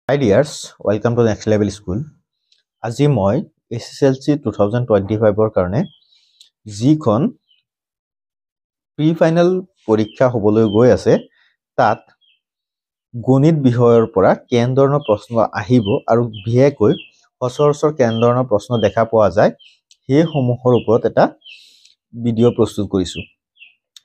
Hi dears, welcome to Next Level School. আজি মই SSLC 2025 কাৰণে যিখন প্ৰি ফাইনেল পৰীক্ষা হ'বলৈ গৈ আছে তাত গণিত বিষয়ৰ পৰা কেনেধৰণৰ প্ৰশ্ন আহিব আৰু বিশেষকৈ সচৰাচৰ কেনেধৰণৰ প্ৰশ্ন দেখা পোৱা যায় সেই সমূহৰ ওপৰত এটা ভিডিঅ' প্ৰস্তুত কৰিছো।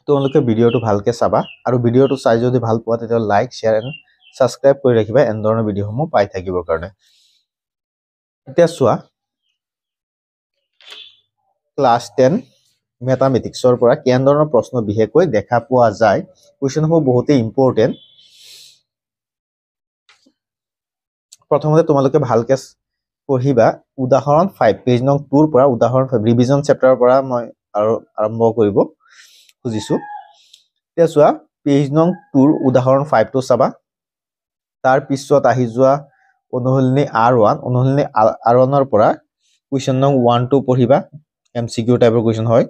তোমালোকে ভিডিঅ'টো ভালকে চাবা আৰু ভিডিঅ'টো চাই যদি ভাল পোৱা তেতিয়া লাইক শেয়াৰ এণ্ড সাবস্ক্ৰাইব কৰি ৰাখিবা এনেধৰণৰ ভিডিঅ'সমূহ পাই থাকিবৰ কাৰণে। এতিয়া চোৱা ক্লাস 10 ম্যাথমেটিক্সৰ পৰা কেনেধৰণৰ প্ৰশ্ন বিশেষকৈ দেখা পোৱা যায়। কুৱেশ্যনসমূহ বহুতেই ইম্পৰ্টেন্ট। প্ৰথমতে তোমালোকে ভালকে পঢ়িবা। উদাহৰণ 5 পেজ নং 2 ৰ পৰা উদাহৰণ 5 ৰিভিজন চেপ্টাৰৰ পৰা মই আৰম্ভ কৰিব খুজিছো। এতিয়া চোৱা পেজ নং 2 ৰ উদাহৰণ 5 টো চাবা। তাৰ পিছত আহি যোৱা অনুশীলনী R1 অনুশীলনী R1 ৰ পৰা কুৱেশ্যন নং 1 2 পঢ়িবা। MCQ টাইপৰ কুৱেশ্যন হয়।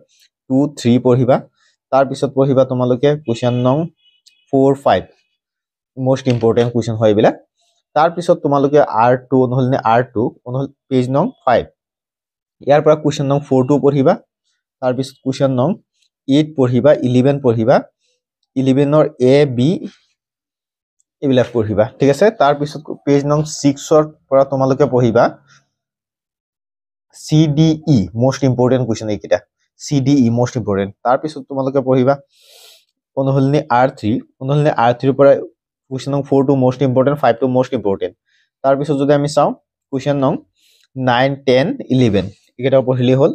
2 3 পঢ়িবা। তাৰ পিছত পঢ়িবা তোমালোকে কুৱেশ্যন নং 4 5 মোস্ট ইম্পৰ্টেন্ট কুৱেশ্যন হয় এইবিলাক। তাৰ পিছত তোমালোকে R2 অনুশীলনী R2 পেজ নং 5 ইয়াৰ পৰা কুৱেশ্যন নং 4 2 পঢ়িবা। তাৰ পিছত কুৱেশ্যন নং 8 পঢ়িবা, 11 পঢ়িবা। 11 ৰ A B এইবিলাক পঢ়িবা, ঠিক আছে। তাৰ পিছত পেজ নং 6 ৰ পৰা তোমালোকে পঢ়িবা CDE মোস্ট ইম্পৰ্টেন্ট কুৱেশ্যন এইকেইটা। CDE most important. তাৰ পিছত তোমালোকে পঢ়িবা অনুশীলনী R3 অনুশীলনী R3 ৰ পৰা কুৱেশ্যন নং 4 টো মোস্ট ইম্পৰ্টেন্ট, 5 টো মোস্ট ইম্পৰ্টেন্ট। তাৰ পিছত যদি আমি চাওঁ কুৱেশ্যন নং 9 10 11 এইকেইটা পঢ়িলে হ'ল।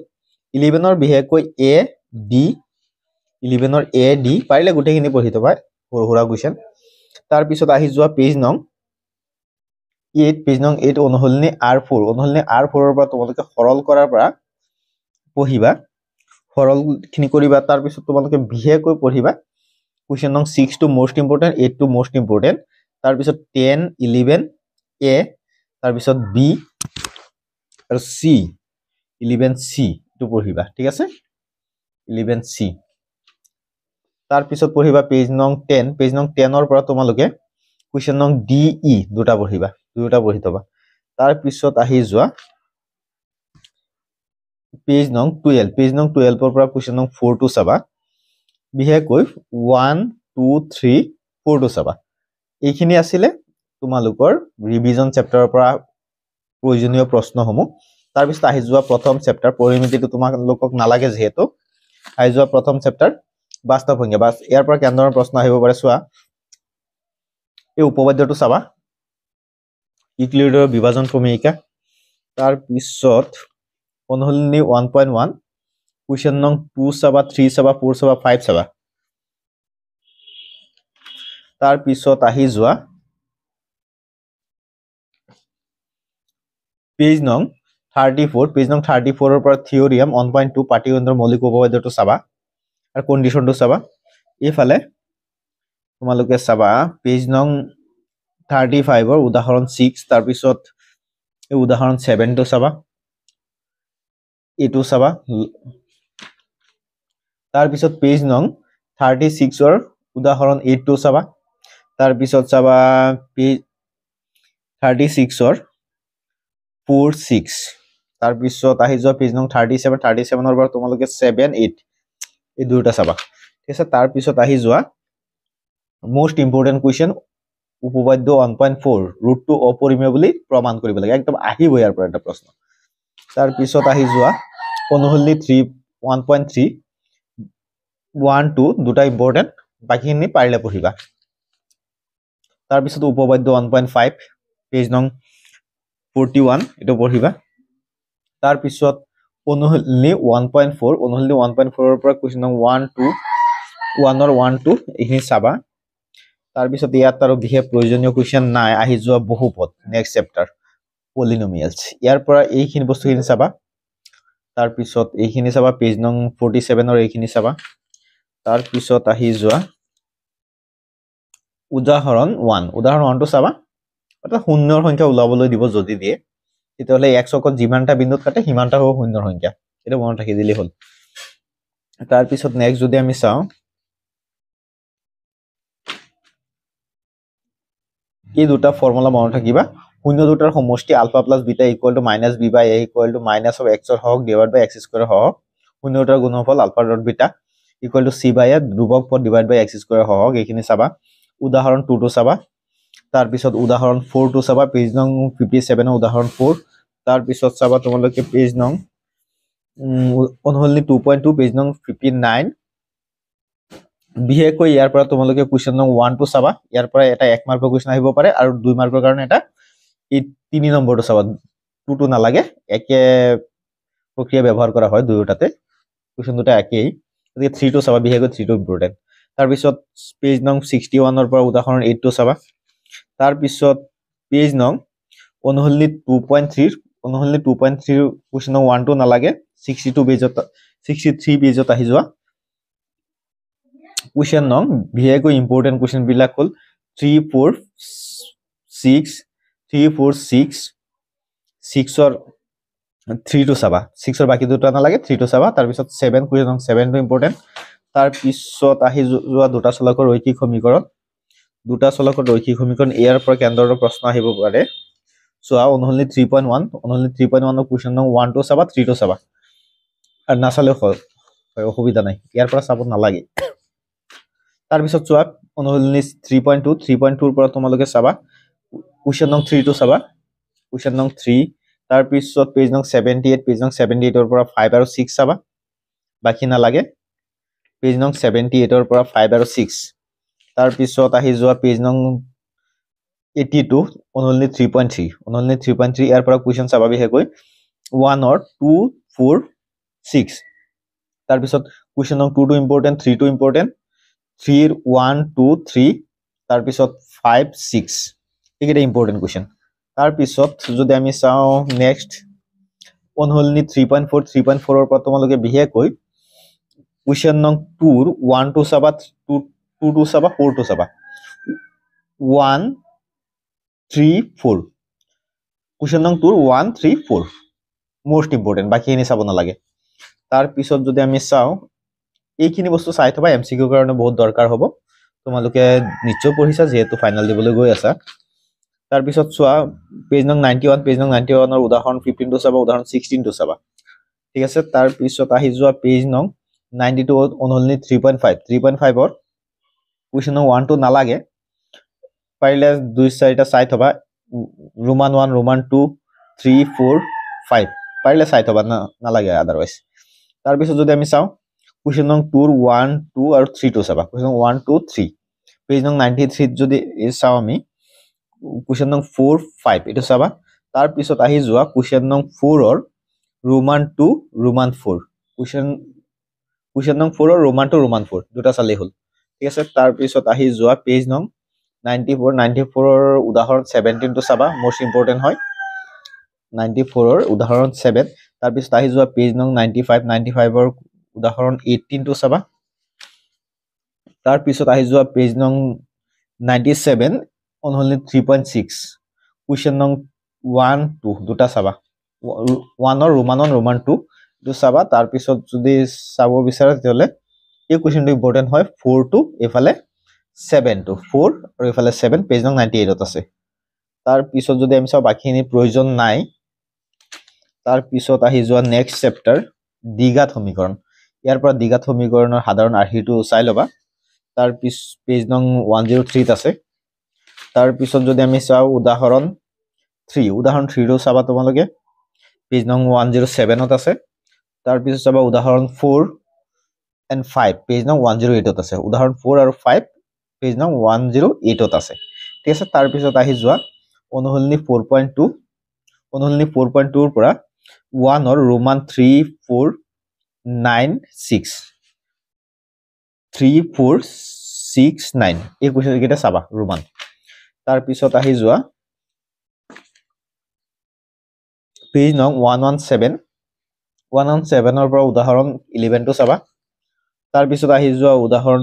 11 ৰ বিশেষকৈ A D 11 ৰ A D পাৰিলে গোটেইখিনি পঢ়ি থবা, সৰু সৰু কুৱেশ্যন। তাৰ পিছত আহি যোৱা পেজ নং 8 অনুশীলনী R4 অনুশীলনী R4 ৰ পৰা তোমালোকে সৰল কৰাৰ পৰা পঢ়িবা, সৰলখিনি কৰিবা। তাৰ পিছত তোমালোকে বিশেষকৈ পঢ়িবা কুৱেশ্যন নং 6 টো মোস্ট ইম্পৰ্টেন্ট, 8 টো মোস্ট ইম্পৰ্টেন্ট। তাৰ পিছত 10 11 A, তাৰ পিছত B আৰু C 11C টো পঢ়িবা, ঠিক আছে। 11C তাৰ পিছত পঢ়িবা পেজ নং 10 পেজ নং 10 ৰ পৰা তোমালোকে কুৱেশ্যন নং DE দুটা পঢ়িবা, দুটা পঢ়ি থবা। তাৰ পিছত আহি যোৱা পেজ নং 12 পেজ নং 12 ৰ পৰা কুৱেশ্যন নং 4 টো চাবা। বিশেষকৈ 1 2 3 4 টো চাবা। এইখিনি আছিলে তোমালোকৰ ৰিভিজন চেপ্টাৰৰ পৰা প্ৰয়োজনীয় প্ৰশ্নসমূহ। তাৰ পিছত আহি যোৱা প্ৰথম চেপ্টাৰ পৰিমিতিটো তোমালোকক নালাগে যিহেতু। আহি যোৱা প্ৰথম চেপ্টাৰ বাস্তৱ সংখ্যা। বাস ইয়াৰ পৰা কেনেধৰণৰ প্ৰশ্ন আহিব পাৰে চোৱা। এই উপপাদ্যটো চাবা, ইউক্লিডৰ বিভাজন ক্ৰমিকা। তাৰ পিছত অনুশীলনী 1.1 কুৱেশ্যন নং 2 চাবা, 3 চাবা, 4 চাবা, 5 চাবা। তাৰ পিছত আহি যোৱা পেজ নং 34 পেজ নং 34 ৰ পৰা থিওৰিয়াম 1.2 পাটিগণিতৰ মৌলিক উপপাদ্যটো চাবা আৰু কণ্ডিশ্যনটো চাবা। এইফালে তোমালোকে চাবা পেজ নং 35 ৰ উদাহৰণ 6, তাৰ পিছত এই উদাহৰণ 7 টো চাবা, এইটো চাবা। তাৰ পিছত পেজ নং 36 ৰ উদাহৰণ 8 টো চাবা। তাৰ পিছত চাবা পেজ 36 ৰ 4 6। তাৰ পিছত আহি যোৱা পেজ নং 37 ৰ পৰা তোমালোকে 7 8 এই দুটা চাবা, ঠিক আছে। তাৰ পিছত আহি যোৱা মোস্ট ইম্পৰ্টেন্ট কুৱেশ্যন উপপাদ্য 1.4 ৰুটটো অপৰিমেয় বুলি প্ৰমাণ কৰিব লাগে। একদম আহিব ইয়াৰ পৰা এটা প্ৰশ্ন। তাৰ পিছত আহি যোৱা অনুশীলনী 1.3 1 2 দুটা ইম্পৰ্টেন্ট, বাকিখিনি পাৰিলে পঢ়িবা। তাৰ পিছত উপপাদ্য 1.5 পেজ নং 41 এটো পঢ়িবা। তাৰ পিছত অনুশীলনী 1.4 অনুশীলনী 1.4 ৰ পৰা কুৱেশ্যন নং 1 2 1 ৰ 1 2 এইখিনি চাবা। তাৰ পিছত ইয়াত আৰু বিশেষ প্ৰয়োজনীয় কুৱেশ্যন নাই। আহি যোৱা বহুপদ নেক্সট চেপ্টাৰ পলিনোমিয়েলছ, ইয়াৰ পৰা এইখিনি বস্তুখিনি চাবা। তাৰ পিছত এইখিনি চাবা পেজ নং 47 ৰ এইখিনি চাবা। তাৰ পিছত আহি যোৱা উদাহৰণ 1 উদাহৰণ 1 টো চাবা। এটা শূন্যৰ সংখ্যা ওলাবলৈ দিব যদি দিয়ে, তেতিয়াহ'লে x অক্ষত যিমানটা বিন্দুত কাটে সিমানটা হ'ব শূন্যৰ সংখ্যা। এটা মনত ৰাখি দিলেই হ'ল। তাৰ পিছত নেক্সট যদি আমি চাওঁ এই দুটা ফৰ্মুলা মনত ৰাখিবা শূন্য দুটাৰ সমষ্টি alpha plus beta equal to minus B by A equal to minus of X হওক ডিভাইড বাই এক্স স্কয়াৰ হওক শূন্য দুটাৰ গুণফল alpha dot beta equal to C by A ধ্ৰুৱক পদ ডিভাইড বাই এক্স স্কয়াৰ হওক এইখিনি চাবা উদাহৰণ 2 টো চাবা তাৰ পিছত উদাহৰণ 4 টো চাবা পেজ নং 57 উদাহৰণ 4 তাৰ পিছত চাবা তোমালোকে পেজ নং অনলি 2.2 পেজ নং 59 বিহেকৈ ইয়াৰ পৰা তোমালোকে কোৱেশ্চন নং 1 টো চাবা ইয়াৰ পৰা এটা 1 মাৰ্কৰ কোৱেশ্চন আহিব পাৰে আৰু 2 মাৰ্কৰ কাৰণে এটা এই 3 নম্বৰটো চাবা 2 টো নালাগে একে প্ৰক্ৰিয়া ব্যৱহাৰ কৰা হয় দুয়োটাতে কোৱেশ্চন দুটা একেই গতিকে 3 টো চাবা বিহেকৈ 3 টো ইম্পৰ্টেন্ট তাৰ পিছত পেজ নং 61 ৰ পৰা উদাহৰণ 8 টো চাবা তাৰ পিছত পেজ নং অনলি 2.3 কোৱেশ্চন নং 1 টো নালাগে 63 পেজত আহি যোৱা Question nong বিহেকৈ important question বিলাক হল 3 4 6 6 or 3 to চাবা 6 or বাকি দুটা নালাগে 3 to চাবা তাৰ পিছত 7 question nong 7 to important তাৰ পিছত আহি যোৱা দুটা চলকৰ ৰৈখিক সমীকৰণ ইয়াৰ পৰা কেন্দ্ৰৰ প্ৰশ্ন আহিব পাৰে সোৱা অনলি 3.1 ৰ question nong 1 to চাবা 3 to চাবা আৰু নাচালে হয় অসুবিধা নাই ইয়াৰ পৰা চাব নালাগে তাৰ পিছত চোৱা অনলি 3.2 ৰ পৰা তোমালোকে চাবা কোৱেশ্চন নং 3 টো চাবা কোৱেশ্চন নং 3 তাৰ পিছত পেজ নং 78 ৰ পৰা 5 আৰু 6 চাবা বাকি নালাগে পেজ নং 78 ৰ পৰা 5 আৰু 6 তাৰ পিছত আহি যোৱা পেজ নং 82 অনলি 3.3 ইয়াৰ পৰা কোৱেশ্চন চাবা বিহেকৈ 1 or 2 4 6 তাৰ পিছত কোৱেশ্চন নং 2 টো ইম্পৰ্টেন্ট 3 টো ইম্পৰ্টেন্ট 3 1 2 3 তাৰ পিছত 5 6 এইকেইটা ইম্পৰ্টেন্ট কোৱেশ্চন তাৰ পিছত যদি আমি চাও নেক্সট অনলি 3.4 ৰ পৰা তোমালোকে বিহেকৈ কোৱেশ্চন নং 2 ৰ 1 টো চাবা 2 টো চাবা 4 টো চাবা 1 3 4 কোৱেশ্চন নং 2 1 3 4 মোস্ট ইম্পৰ্টেন্ট বাকিখিনি চাব নালাগে তাৰ পিছত যদি আমি চাও এইখিনি বস্তু চাই থবা এমসিকিউ কাৰণে বহুত দৰকাৰ হ'ব তোমালোকে নিশ্চয় পঢ়িছা যেহেতু ফাইনাল দিবলৈ গৈ আছা তাৰ পিছত চোৱা পেজ নং 91 ৰ উদাহৰণ 15 টো চাবা উদাহৰণ 16 টো চাবা ঠিক আছে তাৰ পিছত আহি যোৱা পেজ নং 92 অনলি 3.5 ৰ কোৱেশ্চন নং 1 টো নালাগে পাৰিলে 2-4টা চাই থবা ৰোমান 1 ৰোমান 2 3 4 5 পাৰিলে চাই থবা নালাগে আদাৰৱাইজ তাৰ পিছত যদি আমি চাও কোৱেশ্চন নং 2 1 2 আৰু 3 টো চাবা কোৱেশ্চন 1 2 3 পেজ নং 93 যদি চাও আমি কোৱেশ্চন নং 4 5 এটো চাবা তাৰ পিছত আহি যোৱা কোৱেশ্চন নং 4 ৰ ৰোমান 2 ৰোমান 4 কোৱেশ্চন নং 4 ৰ ৰোমান 2 ৰোমান 4 দুটা চালেই হল ঠিক আছে তাৰ পিছত আহি যোৱা পেজ নং 94 ৰ উদাহৰণ 17 টো চাবা মোস্ট ইম্পৰ্টেন্ট হয় 94 ৰ উদাহৰণ 7 তাৰ পিছত আহি যোৱা পেজ নং 95 ৰ উদাহৰণ 18 টো চাবা তাৰ পিছত আহি যোৱা পেজ নং 97 অনলি 3.6 কোৱেশ্চন নং 1 2 দুটা চাবা 1 ৰ ৰোমান 1 ৰোমান 2 টো চাবা তাৰ পিছত যদি চাব বিচাৰা তেতিয়ালে এই কোৱেশ্চনটো ইম্পৰ্টেন্ট হয় 4 টো এফালে 7 টো 4 আৰু এফালে 7 পেজ নং 98 ত আছে তাৰ পিছত যদি আমি চাও বাকিখিনি প্ৰয়োজন নাই তাৰ পিছত আহি যোৱা নেক্সট চেপ্টাৰ দ্বিঘাত সমীকৰণ ইয়াৰ পৰা দ্বিঘাত সমীকৰণৰ সাধাৰণ আৰ্হিটো চাই লবা তাৰ পেজ নং 103 ত আছে তাৰ পিছত যদি আমি চাও উদাহৰণ 3 টো চাবা তোমালোকে পেজ নং 107 ত আছে তাৰ পিছত চাবা উদাহৰণ 4 and 5 পেজ নং 108 ত আছে উদাহৰণ 4 আৰু 5 পেজ নং 108 ত আছে ঠিক আছে তাৰ পিছত আহি যোৱা অনলি 4.2 ৰ পৰা 1 ৰ ৰোমান 3 4 9 6 3 4 6 9 এই কোৱেশ্চন কেইটা চাবা ৰোমান তাৰ পিছত আহি যোৱা পেজ নং 117 ৰ পৰা উদাহৰণ 11 টো চাবা তাৰ পিছত আহি যোৱা উদাহৰণ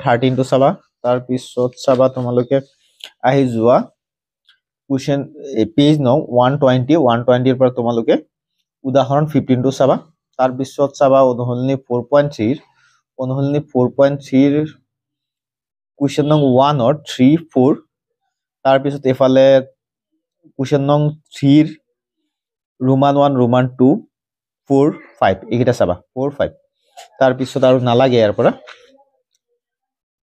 13 টো চাবা তাৰ পিছত চাবা তোমালোকে আহি যোৱা কোৱেশ্চন পেজ নং 120 ৰ পৰা তোমালোকে উদাহৰণ 15 টো চাবা তাৰ পিছত চাবা অনলি 4.3 ৰ কোৱেশ্চন নং 1 ৰ 3 4 তাৰ পিছত এফালে কুৱেশ্যন নং 3 ৰোমান 1 ৰোমান 2 4 5 এইকেইটা চাবা 4 5 তাৰ পিছত আৰু নালাগে ইয়াৰ পৰা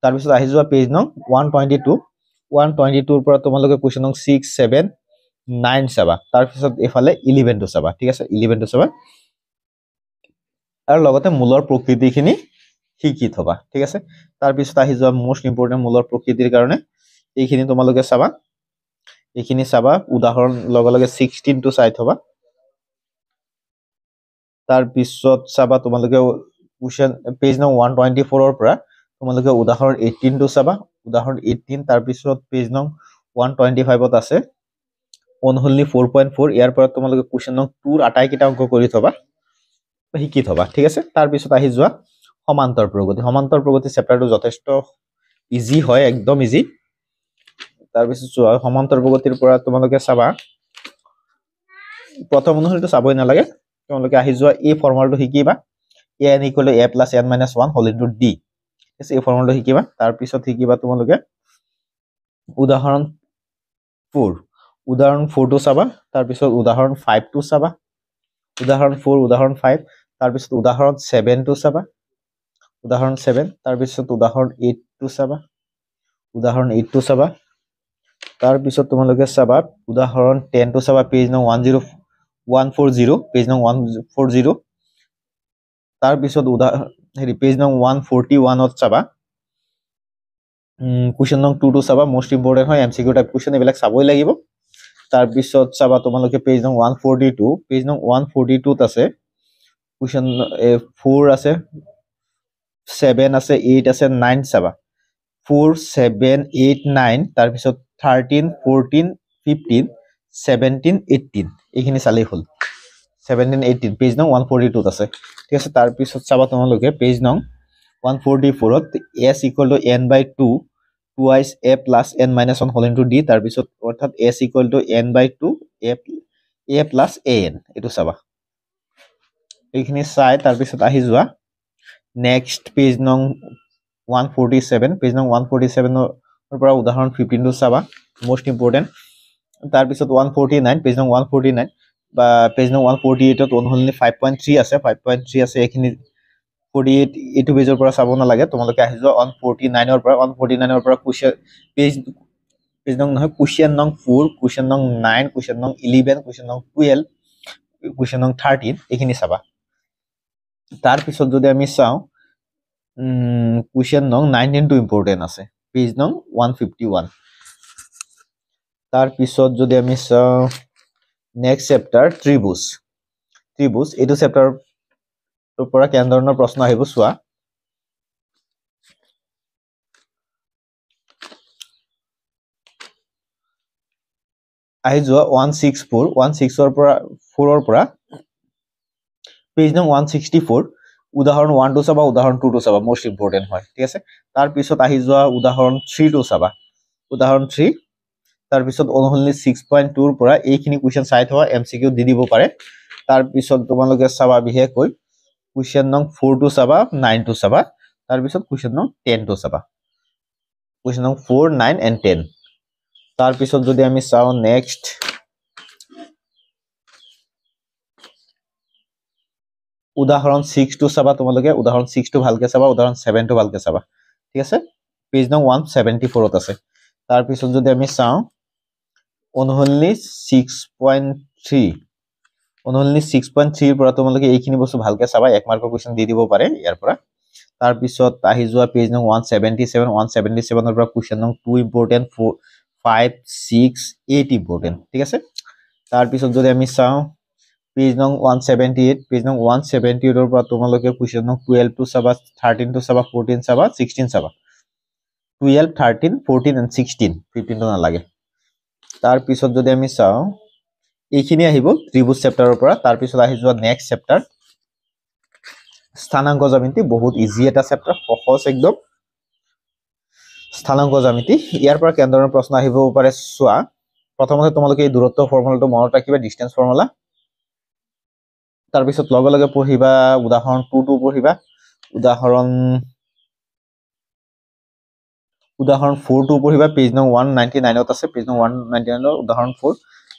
তাৰ পিছত আহি যোৱা পেজ নং 122 ৰ পৰা তোমালোকে কুৱেশ্যন নং 6 7 9 চাবা তাৰ পিছত এফালে 11 টো চাবা ঠিক আছে 11 টো চাবা আৰু লগতে মূলৰ প্ৰকৃতিখিনি শিকি থবা ঠিক আছে তাৰ পিছত আহি যোৱা মোস্ট ইম্পৰ্টেন্ট মূলৰ প্ৰকৃতিৰ কাৰণে এইখিনি তোমালোকে চাবা এইখিনি চাবা উদাহৰণ লগে লগে 16 টো চাই থবা তাৰ পিছত চাবা তোমালোকে কুৱেশ্যন পেজ নং 124 ৰ পৰা তোমালোকে উদাহৰণ 18 টো চাবা উদাহৰণ 18 তাৰ পিছত পেজ নং 125 ত আছে অনলি 4.4 ইয়াৰ পৰা তোমালোকে কুৱেশ্যন নং 2 ৰ আটাইকেইটা অংক কৰি থবা শিকি থবা ঠিক আছে তাৰ পিছত আহি যোৱা সমান্তৰ প্ৰগতি চেপ্টাৰটো যথেষ্ট ইজি হয় একদম ইজি তাৰ পিছত যোৱা সমান্তৰ প্ৰগতিৰ পৰা তোমালোকে চাবা প্ৰথম অনুসৰিটো চাবই নালাগে তোমালোকে আহি যোৱা এই ফৰ্মুলাটো শিকিবা n = a + n - 1 whole into d আছে এই ফৰ্মুলাটো শিকিবা তাৰ পিছত শিকিবা তোমালোকে উদাহৰণ 4 টো চাবা তাৰ পিছত উদাহৰণ 5 টো চাবা উদাহৰণ 4 উদাহৰণ 5 তাৰ পিছত উদাহৰণ 7 টো চাবা উদাহৰণ 7 তাৰ পিছত উদাহৰণ 8 টো চাবা উদাহৰণ 8 টো চাবা তাৰ পিছত তোমালোকে চাবা উদাহৰণ 10 টো চাবা পেজ নং 140 পেজ নং 140 তাৰ পিছত উদাহৰণ পেজ নং 141 ত চাবা কুৱেশ্যন নং 2 টো চাবা মোস্ট ইম্পৰ্টেন্ট হয় এমসিকিউ টাইপ কুৱেশ্যন এইবিলাক চাবই লাগিব তাৰ পিছত চাবা তোমালোকে পেজ নং 142 ত আছে কুৱেশ্যন 4 আছে 7 আছে 8 আছে 9 চাবা 4 7 8 9 তাৰ পিছত 13 14 15 17 18 এইখিনি চালেই হ'ল 17 18 পেজ নং 142 ত আছে ঠিক আছে তাৰ পিছত চাবা তোমালোকে পেজ নং 144 ত s = n/2 twice a + n - 1 whole into d তাৰ পিছত অৰ্থাৎ s = n/2 a + an এটো চাবা এইখিনি চাই তাৰ পিছত আহি যোৱা নেক্সট পেজ নং 147 পেজ নং 147 ৰ পৰা উদাহৰণ 15 টো চাবা মোস্ট ইম্পৰ্টেন্ট তাৰ পিছত 149 পেজ নং 149 বা পেজ নং 148 ত অনলি 5.3 আছে 5.3 আছে এইখিনি 48 এইটো পেজৰ পৰা চাব নালাগে তোমালোকে আহি যোৱা 149 ৰ পৰা পেজ নং নহয় কুৱেশ্যন নং 4 কুৱেশ্যন নং 9 কুৱেশ্যন নং 11 কুৱেশ্যন নং 12 কুৱেশ্যন নং 13 এইখিনি চাবা তাৰ পিছত যদি আমি চাও কুৱেশ্যন নং 19 টো ইম্পৰ্টেন্ট আছে পেজ নং 151 তাৰ পিছত যদি আমি চাও নেক্সট চেপ্টাৰ ত্ৰিভুজ এইটো চেপ্টাৰৰ পৰা কেনে ধৰণৰ প্ৰশ্ন আহিব চোৱা আহি যোৱা 164 ৰ পৰা 4 ৰ পৰা পেজ নং 164 উদাহৰণ 1 টো চাবা উদাহৰণ 2 টো চাবা মোস্ট ইম্পৰ্টেন্ট হয় ঠিক আছে তাৰ পিছত আহি যোৱা উদাহৰণ 3 টো চাবা উদাহৰণ 3 তাৰ পিছত অনলি 6.2 ৰ পৰা এইখিনি কুৱেশ্যন চাই থোৱা এমসিকিউ দি দিব পাৰে তাৰ পিছত তোমালোকে চাবা বিশেষকৈ কুৱেশ্যন নং 4 টো চাবা 9 টো চাবা তাৰ পিছত কুৱেশ্যন নং 10 টো চাবা কুৱেশ্যন নং 4 9 and 10 তাৰ পিছত যদি আমি চাও নেক্সট উদাহৰণ 6 টো চাবা তোমালোকে উদাহৰণ 6 টো ভালকে চাবা উদাহৰণ 7 টো ভালকে চাবা ঠিক আছে পেজ নং 174 ত আছে তাৰ পিছত যদি আমি চাও অনলি 6.3 ৰ পৰা তোমালোকে এইখিনি বস্তু ভালকে চাবা এক মাৰ্কৰ কুৱেশ্যন দি দিব পাৰে ইয়াৰ পৰা তাৰ পিছত আহি যোৱা পেজ নং 177 ৰ পৰা কুৱেশ্যন নং 2 ইম্পৰ্টেন্ট 5 6 8 ইম্পৰ্টেন্ট ঠিক আছে তাৰ পিছত যদি আমি চাও পেজ নং 178 ৰ পৰা তোমালোকে কুৱেশ্যন নং 12 টো চাবা 13 টো চাবা 14 চাবা 16 চাবা 12 13 14 and 16 15 টো নালাগে তাৰ পিছত যদি আমি চাও এইখিনি আহিব ত্ৰিভুজ চেপ্টাৰৰ পৰা তাৰ পিছত আহি যোৱা নেক্সট চেপ্টাৰ স্থানাংক জ্যামিতি বহুত ইজি এটা চেপ্টাৰ সহজ একদম স্থানাংক জ্যামিতি ইয়াৰ পৰা কেনে ধৰণৰ প্ৰশ্ন আহিব পাৰে চোৱা প্ৰথমতে তোমালোকে এই দূৰত্ব ফৰ্মুলাটো মনত ৰাখিবা ডিসটেন্স ফৰ্মুলা তাৰ পিছত লগে লগে পঢ়িবা উদাহৰণ 2 টো পঢ়িবা উদাহৰণ উদাহৰণ 4 টো পঢ়িবা পেজ নং 199 আছে পেজ নং 199 উদাহৰণ 4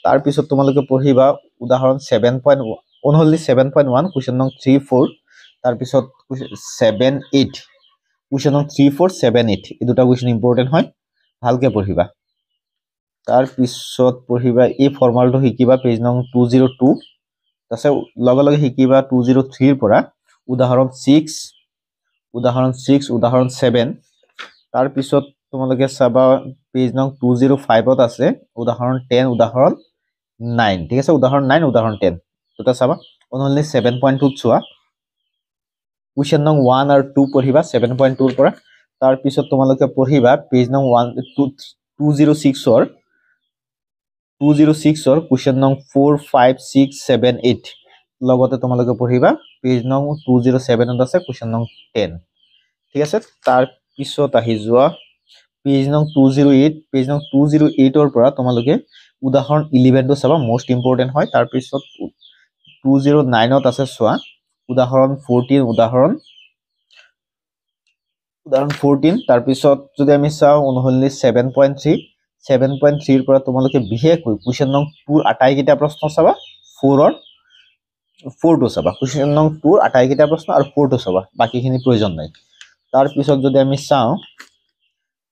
তাৰ পিছত তোমালোকে পঢ়িবা উদাহৰণ 7.1 only 7.1 question নং 3 4 তাৰ পিছত 7 8 question নং 3 4 7 8 এই দুটা question ইম্পৰ্টেন্ট হয় ভালকে পঢ়িবা তাৰ পিছত পঢ়িবা এই ফৰ্মালটো শিকিবা পেজ নং 202 আছে লগে লগে শিকিবা 203 ৰ পৰা উদাহৰণ 6 উদাহৰণ 7 তাৰ পিছত তোমালোকে চাবা পেজ নং 205 ত আছে উদাহৰণ 10 উদাহৰণ 9 ঠিক আছে উদাহৰণ 9 উদাহৰণ 10 দুটা চাবা only 7.2 চোৱা question নং 1 আৰু 2 পঢ়িবা 7.2 ৰ পৰা তাৰ পিছত তোমালোকে পঢ়িবা পেজ নং 206 ৰ question নং 4 5 6 7 8 লগতে তোমালোকে পঢ়িবা পেজ নং 207 ত আছে question নং 10 ঠিক আছে তাৰ পিছত আহি যোৱা পেজ নং 208 ৰ পৰা তোমালোকে উদাহৰণ 11 টো চাবা মোস্ট ইম্পৰ্টেন্ট হয় তাৰ পিছত 209 ত আছে চোৱা উদাহৰণ 14 উদাহৰণ 14 তাৰ পিছত যদি আমি চাও only 7.3 ৰ পৰা তোমালোকে বিশেষকৈ question নং 2 আটাইকেইটা প্ৰশ্ন চাবা 4 টো চাবা question নং 2 আটাইকেইটা প্ৰশ্ন আৰু 4 টো চাবা বাকিখিনি প্ৰয়োজন নাই তাৰ পিছত যদি আমি চাও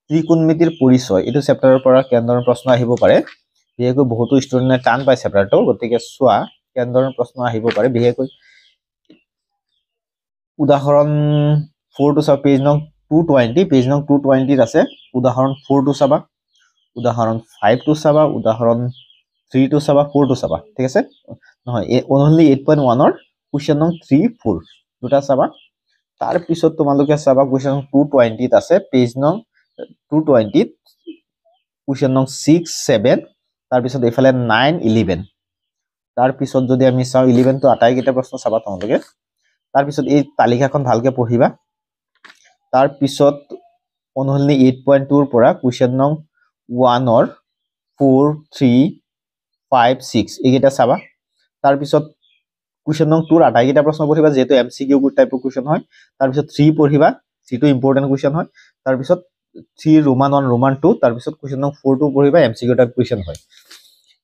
ত্ৰিকোণমিতিৰ পৰিচয় এটো চেপ্টাৰৰ পৰা কেন্দ্ৰৰ প্ৰশ্ন আহিব পাৰে বিশেষকৈ বহুতো ষ্টুডেন্টে টান পায় চেপ্টাৰটো গতিকে চোৱা কেন্দ্ৰৰ প্ৰশ্ন আহিব পাৰে বিশেষকৈ উদাহৰণ 4 টো চাবা পেজ নং 220 ত আছে উদাহৰণ 4 টো চাবা উদাহৰণ 5 টো চাবা উদাহৰণ 3 টো চাবা 4 টো চাবা ঠিক আছে নহয় only 8.1 ৰ question নং 3 4 দুটা চাবা তাৰ পিছত তোমালোকে চাবা question নং 220 ত আছে পেজ নং 220 question নং 6 7 তাৰ পিছত এফালে 9 11 তাৰ পিছত যদি আমি চাও 11 টো আটাইকেইটা প্ৰশ্ন চাবা তোমালোকে তাৰ পিছত এই তালিকাখন ভালকে পঢ়িবা তাৰ পিছত only 8.2 ৰ পৰা question নং 1 ৰ 4 3 5 6 এইকেইটা চাবা তাৰ পিছত question নং 2 ৰ আটাইকেইটা প্ৰশ্ন পঢ়িবা যেটো এমসিকিউ টাইপৰ question হয় তাৰ পিছত 3 পঢ়িবা যেটো ইম্পৰ্টেন্ট question হয় তাৰ পিছত 3 roman 1 roman 2 তাৰ পিছত question নং 4 টো পঢ়িবা এমসিকিউ টাইপ question হয়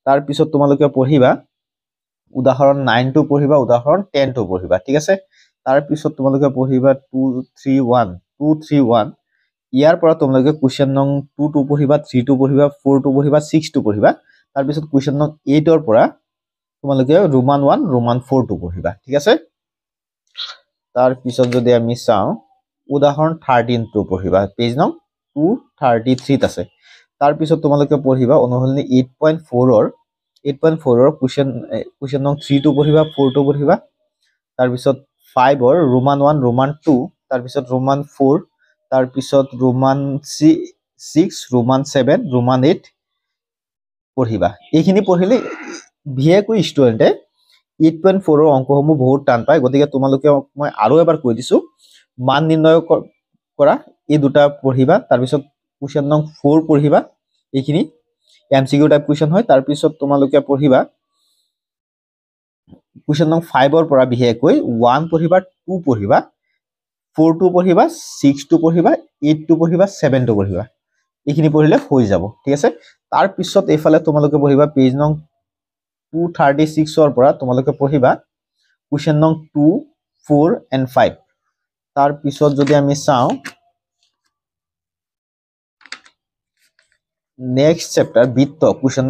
তাৰ পিছত তোমালোকে পঢ়িবা উদাহৰণ 9 টো পঢ়িবা উদাহৰণ 10 টো পঢ়িবা ঠিক আছে তাৰ পিছত তোমালোকে পঢ়িবা 231 ইয়াৰ পৰা তোমালোকে question নং 2 টো পঢ়িবা 3 টো পঢ়িবা 4 টো পঢ়িবা 6 টো পঢ়িবা তাৰ পিছত question নং 8 ৰ পৰা তোমালোকে roman 1 roman 4 টো পঢ়িবা ঠিক আছে তাৰ পিছত যদি আমি চাও উদাহৰণ 13 টো পঢ়িবা পেজ নং 233 ত আছে তাৰ পিছত তোমালোকে পঢ়িবা only 8.4 ৰ question নং 3 টো পঢ়িবা 4 টো পঢ়িবা তাৰ পিছত 5 ৰ roman 1 roman 2 তাৰ পিছত roman 4 তাৰ পিছত roman 6 roman 7 roman 8 পঢ়িবা এইখিনি পঢ়িলে বিশেষকৈ ষ্টুডেন্টে 8.4 ৰ অংকসমূহ বহুত টান পায় গতিকে তোমালোকে মই আৰু এবাৰ কৈ দিছো মান নিৰ্ণয় কৰা এই দুটা পঢ়িবা তাৰ পিছত question নং 4 পঢ়িবা এইখিনি এমসিকিউ টাইপ question হয় তাৰ পিছত তোমালোকে পঢ়িবা question নং 5 ৰ পৰা বিশেষকৈ 1 পঢ়িবা 2 পঢ়িবা 4 টো পঢ়িবা 6 টো পঢ়িবা 8 টো পঢ়িবা 7 টো পঢ়িবা এইখিনি পঢ়িলে হৈ যাব ঠিক আছে তাৰ পিছত এফালে তোমালোকে পঢ়িবা পেজ নং 236 ৰ পৰা তোমালোকে পঢ়িবা question নং 2 4 and 5 তাৰ পিছত যদি আমি চাও নেক্সট চেপ্টাৰ বৃত্ত question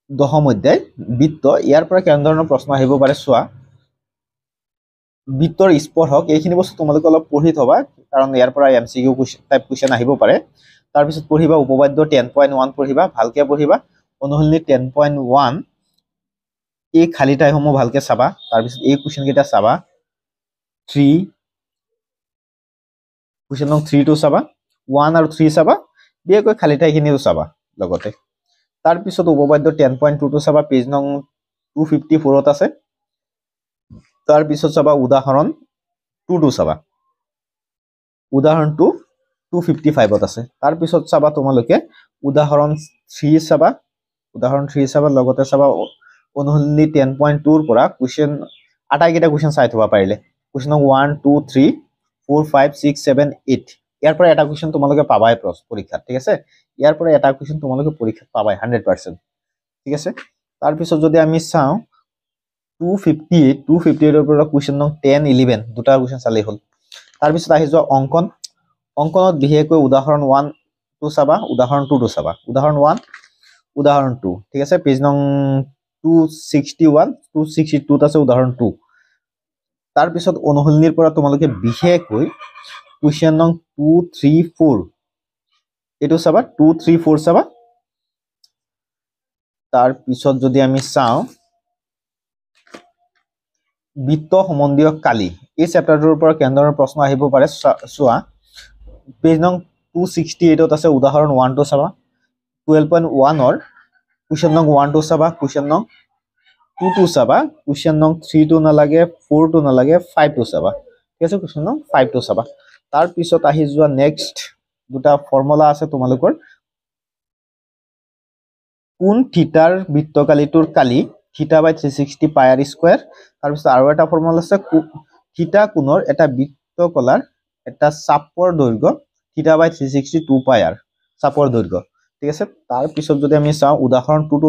দশম অধ্যায় বৃত্ত ইয়াৰ পৰা কেনে ধৰণৰ প্ৰশ্ন আহিব পাৰে চোৱা বৃত্তৰ স্পৰ্শক এইখিনি বস্তু তোমালোকে অলপ পঢ়ি থবা কাৰণ ইয়াৰ পৰা এমসিকিউ টাইপ question আহিব পাৰে তাৰ পিছত পঢ়িবা উপপাদ্য 10.1 পঢ়িবা ভালকে পঢ়িবা only 10.1 এই খালি ঠাইসমূহ ভালকে চাবা তাৰ পিছত এই question কেইটা চাবা 3 question নং 3 টো চাবা 1 আৰু 3 চাবা বিশেষকৈ খালি ঠাইখিনিও চাবা লগতে তাৰ পিছত উপপাদ্য 10.2 টো চাবা পেজ নং 254 ত আছে তাৰ পিছত চাবা উদাহৰণ 2 টো চাবা উদাহৰণ 255 ত আছে তাৰ পিছত চাবা তোমালোকে উদাহৰণ 3 চাবা লগতে চাবা only 10.2 ৰ পৰা question আটাইকেইটা question চাই থবা পাৰিলে question নং 1 2 3 4 5 6 7 8 ইয়াৰ পৰা এটা কোৱেশ্চন তোমালোকে পাবাই পৰীক্ষাত ঠিক আছে ইয়াৰ পৰা এটা কোৱেশ্চন তোমালোকে পৰীক্ষাত পাবাই 100% ঠিক আছে তাৰ পিছত যদি আমি চাও 258 এৰ পৰা কোৱেশ্চন নং 10 11 দুটা কোৱেশ্চন চালেই হল তাৰ পিছত আহি যোৱা অঙ্কনত বিশেষকৈ উদাহৰণ 1 টু চাবা উদাহৰণ 2 টু চাবা উদাহৰণ 1 উদাহৰণ 2 ঠিক আছে পেজ নং 261 262 আছে উদাহৰণ 2 তাৰ পিছত অনুসন্ধিৰ পৰা তোমালোকে বিশেষকৈ কোৱেশ্চন নং 2 3 4 এটো চাবা 2 3 4 চাবা তাৰ পিছত যদি আমি চাও বৃত্ত সম্বন্ধীয় কালি এই চেপ্টাৰটোৰ পৰা কেন্দ্ৰৰ প্ৰশ্ন আহিব পাৰে চোৱা পেজ নং 268 আছে উদাহৰণ 1 টু চাবা 12.1 অৰ কোৱেশ্চন নং 1 টু চাবা কোৱেশ্চন নং 2 টু চাবা কোৱেশ্চন নং 3 টু নালাগে 4 টু নালাগে 5 টু চাবা ঠিক আছে কোৱেশ্চন নং 5 টু চাবা তাৰ পিছত আহি যোৱা নেক্সট দুটা ফৰ্মুলা আছে তোমালোকৰ কোন থিটাৰ বৃত্তকালিটোৰ কালি থিটা বাই 360 পাই আৰ স্কয়াৰ তাৰ পিছত আৰু এটা ফৰ্মুলা আছে থিটা কোণৰ এটা বৃত্তকলাৰ এটা চাপৰ দৈৰ্ঘ্য থিটা বাই 360 2 পাই আৰ চাপৰ দৈৰ্ঘ্য ঠিক আছে তাৰ পিছত যদি আমি চাও উদাহৰণ 2 টু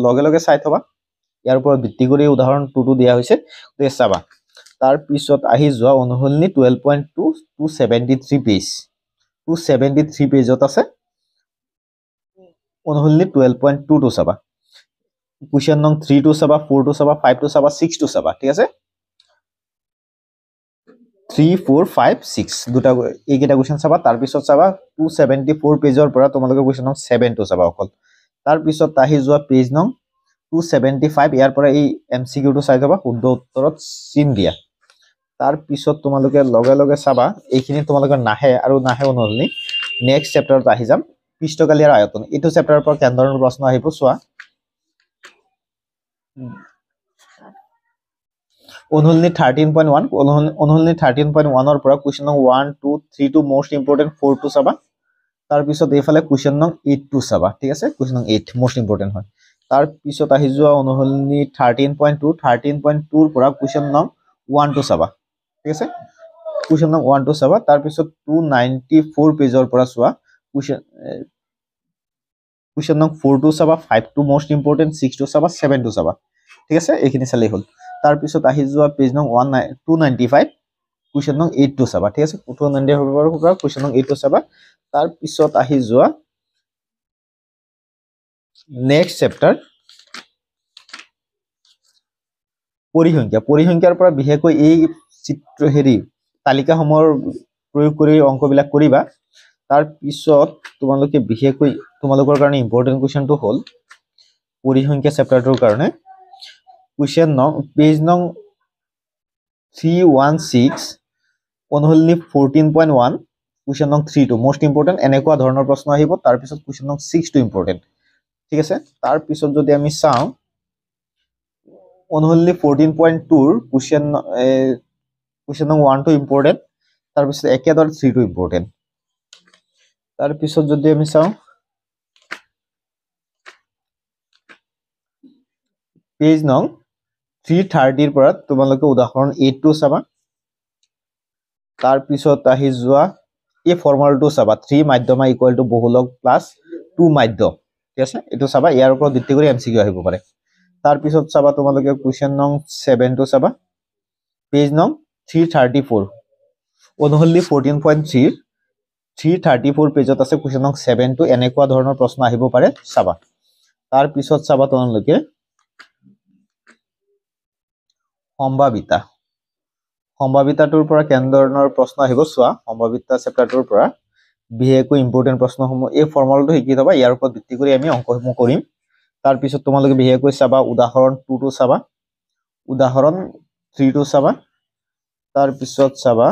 লগে লগে চাই থবা ইয়াৰ ওপৰত ভিত্তি কৰি উদাহৰণ 2 টু দিয়া হৈছে তে চাবা তাৰ পিছত আহি যোৱা অনুসন্ধানী 12.2 273 পেজ 273 পেজত আছে অনুসন্ধানী 12.2 টু চাবা কোৱেশ্চন নং 3 টু চাবা 4 টু চাবা 5 টু চাবা 6 টু চাবা ঠিক আছে 3 4 5 6 দুটা এইকেইটা কোৱেশ্চন চাবা তাৰ পিছত চাবা 274 পেজৰ পৰা তোমালোকে কোৱেশ্চন নং 7 টু চাবা অকল তাৰ পিছত আহি যোৱা পেজ নং 275 ইয়াৰ পৰা এই এমসিকিউ টু চাই থবা শুদ্ধ উত্তৰত চিন দিয়া তাৰ পিছত তোমালোকে লগে লগে চাবা এইখিনি তোমালোকে নাহে আৰু নাহে অনুসন্ধানী নেক্সট চেপ্টাৰত আহি যাম পৃষ্ঠকালি আৰু আয়তন এটো চেপ্টাৰৰ পৰা কেন্দ্ৰৰ প্ৰশ্ন আহিব চোৱা অনুসন্ধানী 13.1 অনুসন্ধানী 13.1 অৰ পৰা কোৱেশ্চন নং 1 2 3 টু মোস্ট ইম্পৰ্টেন্ট 4 টু চাবা তাৰ পিছত এইফালে কোৱেশ্চন নং 8 টু চাবা ঠিক আছে কোৱেশ্চন নং 8 মোস্ট ইম্পৰ্টেন্ট হয় তাৰ পিছত আহি যোৱা অনুসন্ধানী 13.2 ৰ পৰা কোৱেশ্চন নং 1 টু চাবা ঠিক আছে কোৱেশ্চন নং 1 টু চাবা তাৰ পিছত 294 পেজৰ পৰা চোৱা কোৱেশ্চন নং 4 টু চাবা 5 টু মোস্ট ইম্পৰ্টেন্ট 6 টু চাবা 7 টু চাবা ঠিক আছে এইখিনি চালেই হল তাৰ পিছত আহি যোৱা পেজ নং 295 কোৱেশ্চন নং 8 টু চাবা ঠিক আছে 295 পৰা কোৱেশ্চন নং 8 টু চাবা তাৰ পিছত আহি যোৱা নেক্সট চেপ্টাৰ পৰিসংখ্যাৰ পৰা বিশেষকৈ এই চিত্ৰ হেৰি তালিকাসমূহৰ প্ৰয়োগ কৰি অংকবিলাক কৰিবা তাৰ পিছত তোমালোকে বিশেষকৈ তোমালোকৰ কাৰণে ইম্পৰ্টেন্ট কোৱেশ্চনটো হ'ল পৰিসংখ্যা চেপ্টাৰটোৰ কাৰণে কোৱেশ্চন নং পেজ নং 316 অনুসন্ধানী 14.1 কোৱেশ্চন নং 3 টু মোস্ট ইম্পৰ্টেন্ট এনেকুৱা ধৰণৰ প্ৰশ্ন আহিব তাৰ পিছত কোৱেশ্চন নং 6 টু ইম্পৰ্টেন্ট ঠিক আছে তাৰ পিছত যদি আমি চাও অনুসন্ধানী 14.2 ৰ কোৱেশ্চন নং 1 টু ইম্পৰ্টেন্ট তাৰ পিছত একেদৰে 3 টু ইম্পৰ্টেন্ট তাৰ পিছত যদি আমি চাও পেজ নং 330 ৰ পৰা তোমালোকে উদাহৰণ 8 টু চাবা তাৰ পিছত আহি যোৱা এই ফৰ্মুলাটো চাবা 3 মাধ্যমা ইকুৱেল টু বহুলক প্লাস 2 মাধ্য ঠিক আছে এটো চাবা ইয়াৰ ওপৰত ভিত্তি কৰি এমসিকিউ আহিব পাৰে তাৰ পিছত চাবা তোমালোকে কোৱেশ্চন নং 7 টু চাবা পেজ নং 334 অনুসন্ধানী 14.3 334 পেজত আছে কোৱেশ্চন নং 7 টু এনেকুৱা ধৰণৰ প্ৰশ্ন আহিব পাৰে চাবা তাৰ পিছত চাবা তোমালোকে সম্ভাৱিতাটোৰ পৰা কেন্দ্ৰৰ প্ৰশ্ন আহিব চোৱা সম্ভাৱিতা চেপ্টাৰটোৰ পৰা বিশেষকৈ ইম্পৰ্টেন্ট প্ৰশ্নসমূহ এই ফৰ্মুলাটো শিকি থবা ইয়াৰ ওপৰত ভিত্তি কৰি আমি অংকসমূহ কৰিম তাৰ পিছত তোমালোকে বিশেষকৈ চাবা উদাহৰণ 2 টু চাবা উদাহৰণ 3 টু চাবা তাৰ পিছত চাবা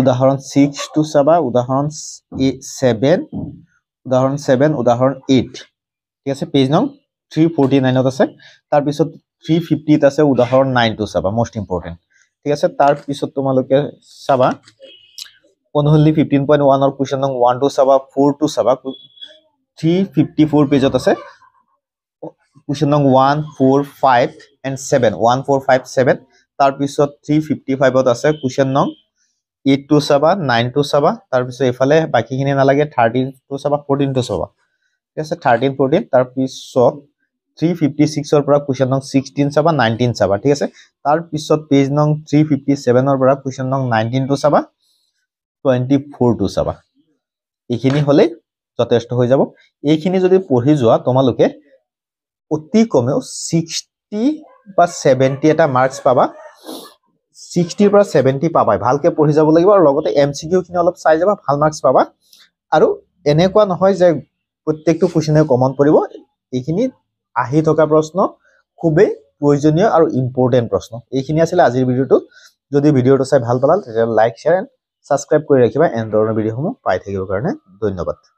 উদাহৰণ 6 টু চাবা উদাহৰণ 7 উদাহৰণ 8 ঠিক আছে পেজ নং 349 ত আছে তাৰ পিছত 350 ত আছে উদাহৰণ 9 টু চাবা মোস্ট ইম্পৰ্টেন্ট ঠিক আছে তাৰ পিছত তোমালোকে চাবা অনুসন্ধানী 15.1 অৰ কোৱেশ্চন নং 1 টু চাবা 4 টু চাবা 354 পেজত আছে কোৱেশ্চন নং 1 4 5 and 7 1 4 5 7 তাৰ পিছত 355 ত আছে কোৱেশ্চন নং 8 চাবা 9 চাবা তাৰপিছত এফালে বাকিখিনি নালাগে 13 চাবা 14 চাবা ঠিক আছে 13 14 তাৰপিছত 356 পৰা কুৱেশ্যন নং 16 চাবা 19 চাবা ঠিক আছে তাৰপিছত পেজ নং 357 পৰা কুৱেশ্যন নং 19 চাবা 24 চাবা এইখিনি হলে যথেষ্ট হৈ যাব এইখিনি যদি পঢ়ি যোৱা তোমালোকে অতি কমেও 60 বা 70 এটা মাৰ্কস পাবা 60 পৰা 70 পাবাই ভালকে পঢ়ি যাব লাগিব আৰু লগতে এমসিকিউ খিনি অলপ চাই যাবা ভাল মাৰ্কস পাবা আৰু এনেকুৱা নহয় যে প্ৰত্যেকটো কোৱেশ্যনে কমন পৰিব এইখিনি আহি থকা প্ৰশ্ন খুবেই প্ৰয়োজনীয় আৰু ইম্পৰ্টেন্ট প্ৰশ্ন এইখিনি আছিল আজিৰ ভিডিওটো যদি ভিডিওটো চাই ভাল পালা তেতিয়া লাইক শেয়াৰ এণ্ড সাবস্ক্ৰাইব কৰি ৰাখিবা এনে ধৰণৰ ভিডিওসমূহ পাই থাকিবৰ কাৰণে ধন্যবাদ